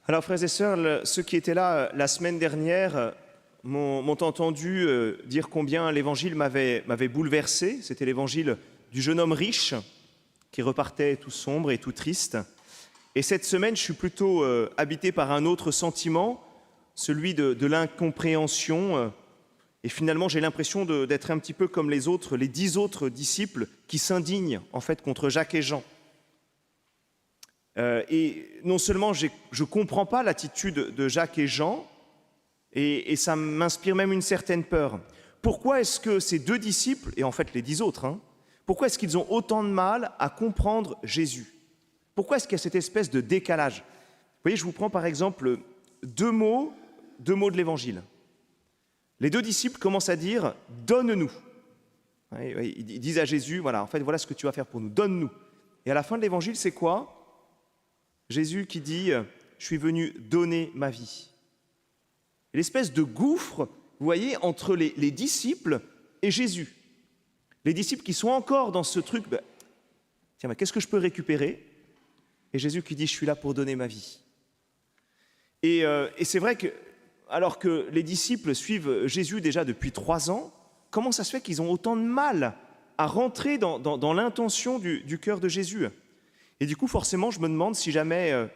Alors, frères et sœurs, ceux qui étaient là la semaine dernière m'ont entendu dire combien l'évangile m'avait bouleversé. C'était l'évangile du jeune homme riche qui repartait tout sombre et tout triste. Et cette semaine, je suis plutôt habité par un autre sentiment, celui de l'incompréhension. Et finalement, j'ai l'impression d'être un petit peu comme les 10 autres disciples qui s'indignent en fait contre Jacques et Jean. Et non seulement je ne comprends pas l'attitude de Jacques et Jean, et ça m'inspire même une certaine peur. Pourquoi est-ce que ces deux disciples, et en fait les 10 autres, pourquoi est-ce qu'ils ont autant de mal à comprendre Jésus? Pourquoi est-ce qu'il y a cette espèce de décalage? Vous voyez, je vous prends par exemple deux mots de l'Évangile. Les deux disciples commencent à dire « donne-nous ». Ils disent à Jésus, voilà, en fait, voilà ce que tu vas faire pour nous, donne-nous. Et à la fin de l'Évangile, c'est quoi? Jésus qui dit « je suis venu donner ma vie ». L'espèce de gouffre, vous voyez, entre les disciples et Jésus. Les disciples qui sont encore dans ce truc, tiens, mais qu'est-ce que je peux récupérer? Et Jésus qui dit « je suis là pour donner ma vie ». Et c'est vrai que, alors que les disciples suivent Jésus déjà depuis 3 ans, comment ça se fait qu'ils ont autant de mal à rentrer dans l'intention du cœur de Jésus? Et du coup, forcément, je me demande si jamais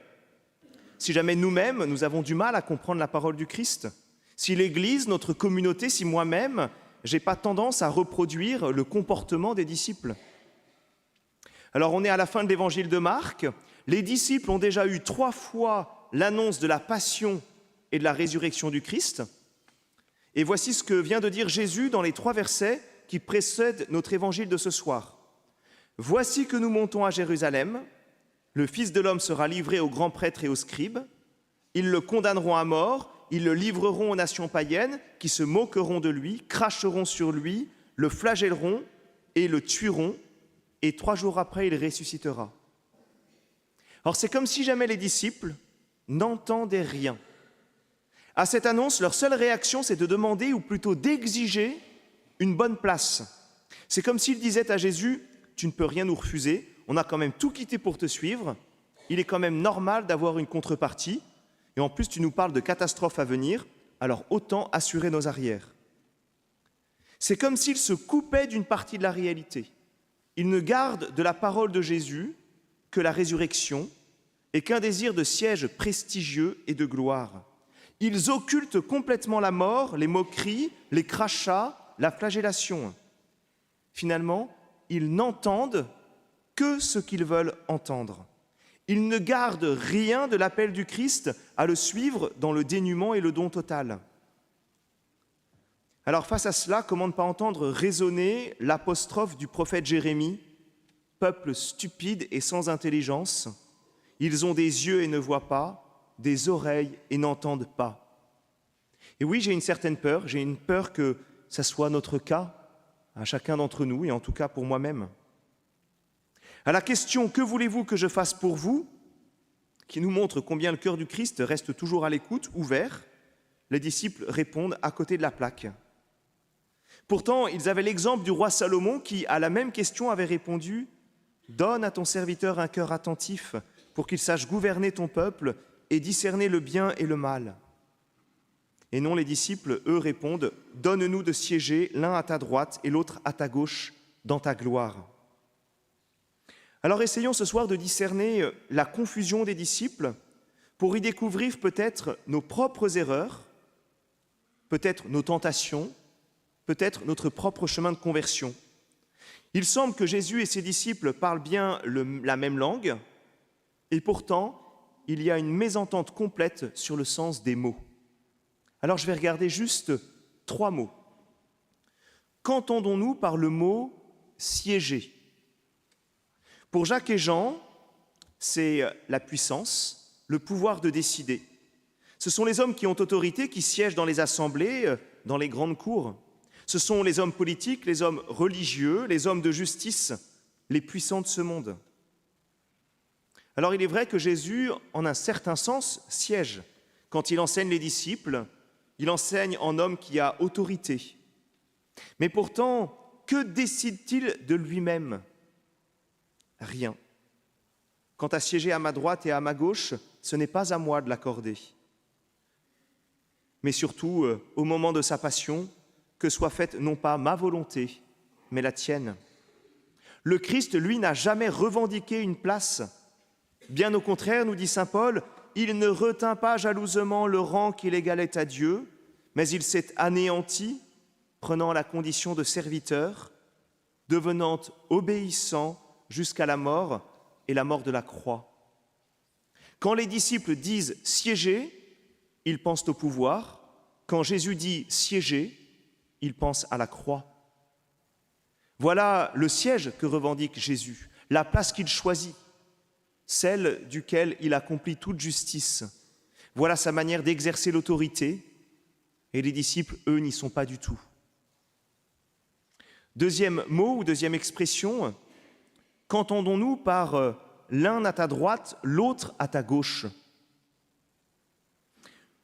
nous-mêmes, nous avons du mal à comprendre la parole du Christ, si l'Église, notre communauté, si moi-même, je n'ai pas tendance à reproduire le comportement des disciples. Alors, on est à la fin de l'évangile de Marc. Les disciples ont déjà eu 3 fois l'annonce de la passion et de la résurrection du Christ. Et voici ce que vient de dire Jésus dans les 3 versets qui précèdent notre évangile de ce soir. « Voici que nous montons à Jérusalem. Le Fils de l'homme sera livré aux grands prêtres et aux scribes. Ils le condamneront à mort, ils le livreront aux nations païennes qui se moqueront de lui, cracheront sur lui, le flagelleront et le tueront. Et 3 jours après, il ressuscitera. » Alors c'est comme si jamais les disciples n'entendaient rien. À cette annonce, leur seule réaction, c'est de demander, ou plutôt d'exiger, une bonne place. C'est comme s'ils disaient à Jésus, « Tu ne peux rien nous refuser, on a quand même tout quitté pour te suivre, il est quand même normal d'avoir une contrepartie, et en plus tu nous parles de catastrophes à venir, alors autant assurer nos arrières. » C'est comme s'ils se coupaient d'une partie de la réalité. Ils ne gardent de la parole de Jésus que la résurrection et qu'un désir de siège prestigieux et de gloire. Ils occultent complètement la mort, les moqueries, les crachats, la flagellation. Finalement, ils n'entendent que ce qu'ils veulent entendre. Ils ne gardent rien de l'appel du Christ à le suivre dans le dénuement et le don total. Alors face à cela, comment ne pas entendre résonner l'apostrophe du prophète Jérémie, « Peuple stupide et sans intelligence, ils ont des yeux et ne voient pas, des oreilles et n'entendent pas. » Et oui, j'ai une certaine peur, j'ai une peur que ça soit notre cas, à chacun d'entre nous, et en tout cas pour moi-même. À la question « Que voulez-vous que je fasse pour vous ?» qui nous montre combien le cœur du Christ reste toujours à l'écoute, ouvert, les disciples répondent à côté de la plaque. Pourtant, ils avaient l'exemple du roi Salomon qui, à la même question, avait répondu « Donne à ton serviteur un cœur attentif pour qu'il sache gouverner ton peuple et discerner le bien et le mal. » Et non, les disciples, eux, répondent « Donne-nous de siéger l'un à ta droite et l'autre à ta gauche dans ta gloire. » Alors essayons ce soir de discerner la confusion des disciples pour y découvrir peut-être nos propres erreurs, peut-être nos tentations, peut-être notre propre chemin de conversion. Il semble que Jésus et ses disciples parlent bien la même langue, et pourtant, il y a une mésentente complète sur le sens des mots. Alors je vais regarder juste 3 mots. Qu'entendons-nous par le mot « siéger » ? Pour Jacques et Jean, c'est la puissance, le pouvoir de décider. Ce sont les hommes qui ont autorité, qui siègent dans les assemblées, dans les grandes cours. Ce sont les hommes politiques, les hommes religieux, les hommes de justice, les puissants de ce monde. Alors il est vrai que Jésus, en un certain sens, siège. Quand il enseigne les disciples, il enseigne en homme qui a autorité. Mais pourtant, que décide-t-il de lui-même? Rien. Quant à siéger à ma droite et à ma gauche, ce n'est pas à moi de l'accorder. Mais surtout, au moment de sa passion, que soit faite non pas ma volonté, mais la tienne. Le Christ, lui, n'a jamais revendiqué une place. Bien au contraire, nous dit saint Paul, il ne retint pas jalousement le rang qu'il égalait à Dieu, mais il s'est anéanti, prenant la condition de serviteur, devenant obéissant jusqu'à la mort et la mort de la croix. Quand les disciples disent « siéger », ils pensent au pouvoir. Quand Jésus dit « siéger », ils pensent à la croix. Voilà le siège que revendique Jésus, la place qu'il choisit, celle duquel il accomplit toute justice. Voilà sa manière d'exercer l'autorité, et les disciples, eux, n'y sont pas du tout. Deuxième mot ou deuxième expression, qu'entendons-nous par l'un à ta droite, l'autre à ta gauche?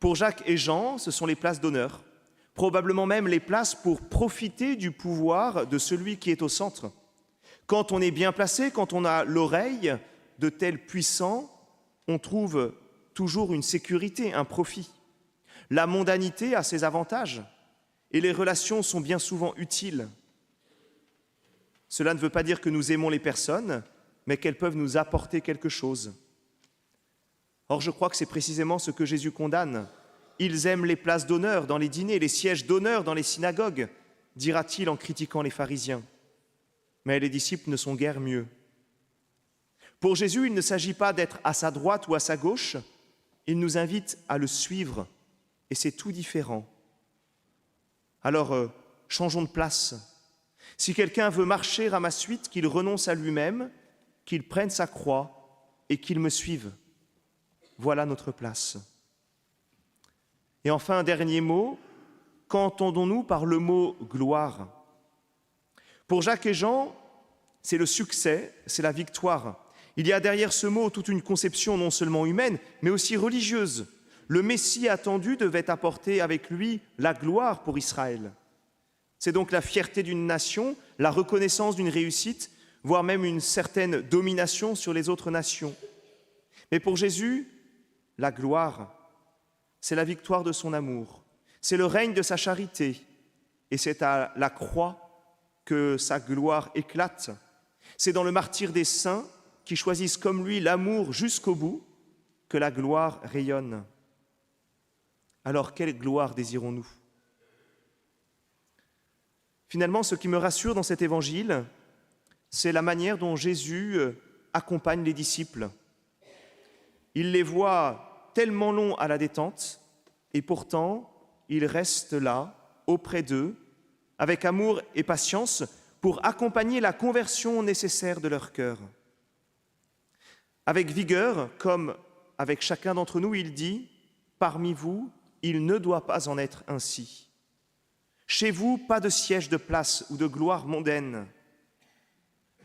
Pour Jacques et Jean, ce sont les places d'honneur, probablement même les places pour profiter du pouvoir de celui qui est au centre. Quand on est bien placé, quand on a l'oreille de tel puissant, on trouve toujours une sécurité, un profit. La mondanité a ses avantages et les relations sont bien souvent utiles. Cela ne veut pas dire que nous aimons les personnes, mais qu'elles peuvent nous apporter quelque chose. Or, je crois que c'est précisément ce que Jésus condamne. Ils aiment les places d'honneur dans les dîners, les sièges d'honneur dans les synagogues, dira-t-il en critiquant les pharisiens. Mais les disciples ne sont guère mieux. Pour Jésus, il ne s'agit pas d'être à sa droite ou à sa gauche, il nous invite à le suivre, et c'est tout différent. Alors, changeons de place. Si quelqu'un veut marcher à ma suite, qu'il renonce à lui-même, qu'il prenne sa croix et qu'il me suive. Voilà notre place. Et enfin, un dernier mot, qu'entendons-nous par le mot « gloire » ? Pour Jacques et Jean, c'est le succès, c'est la victoire. Il y a derrière ce mot toute une conception non seulement humaine, mais aussi religieuse. Le Messie attendu devait apporter avec lui la gloire pour Israël. C'est donc la fierté d'une nation, la reconnaissance d'une réussite, voire même une certaine domination sur les autres nations. Mais pour Jésus, la gloire, c'est la victoire de son amour, c'est le règne de sa charité, et c'est à la croix que sa gloire éclate. C'est dans le martyre des saints qui choisissent comme lui l'amour jusqu'au bout que la gloire rayonne. Alors, quelle gloire désirons-nous ? Finalement, ce qui me rassure dans cet évangile, c'est la manière dont Jésus accompagne les disciples. Il les voit tellement longs à la détente, et pourtant, il reste là, auprès d'eux, avec amour et patience, pour accompagner la conversion nécessaire de leur cœur. Avec vigueur, comme avec chacun d'entre nous, il dit « Parmi vous, il ne doit pas en être ainsi. Chez vous, pas de siège de place ou de gloire mondaine. »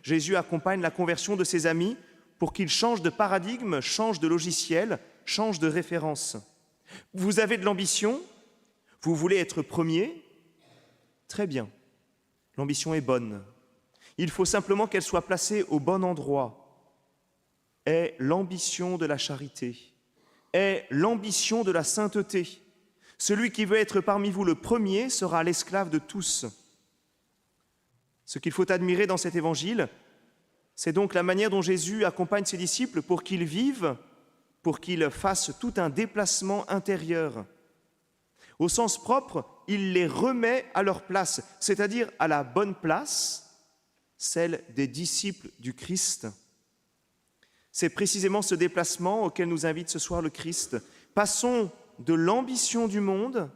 Jésus accompagne la conversion de ses amis pour qu'ils changent de paradigme, changent de logiciel, changent de référence. Vous avez de l'ambition, vous voulez être premier, très bien, l'ambition est bonne. Il faut simplement qu'elle soit placée au bon endroit. Est l'ambition de la charité, est l'ambition de la sainteté. Celui qui veut être parmi vous le premier sera l'esclave de tous. Ce qu'il faut admirer dans cet évangile, c'est donc la manière dont Jésus accompagne ses disciples pour qu'ils vivent, pour qu'ils fassent tout un déplacement intérieur. Au sens propre, il les remet à leur place, c'est-à-dire à la bonne place, celle des disciples du Christ. C'est précisément ce déplacement auquel nous invite ce soir le Christ. Passons de l'ambition du monde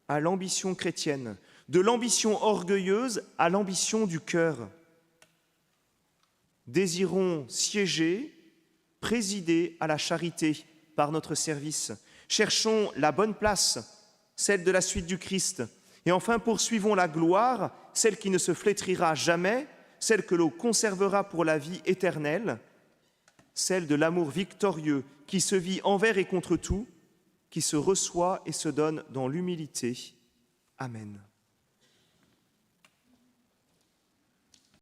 à l'ambition chrétienne, de l'ambition orgueilleuse à l'ambition du cœur. Désirons siéger, présider à la charité par notre service. Cherchons la bonne place, celle de la suite du Christ. Et enfin, poursuivons la gloire, celle qui ne se flétrira jamais, celle que l'on conservera pour la vie éternelle, celle de l'amour victorieux qui se vit envers et contre tout, qui se reçoit et se donne dans l'humilité. Amen.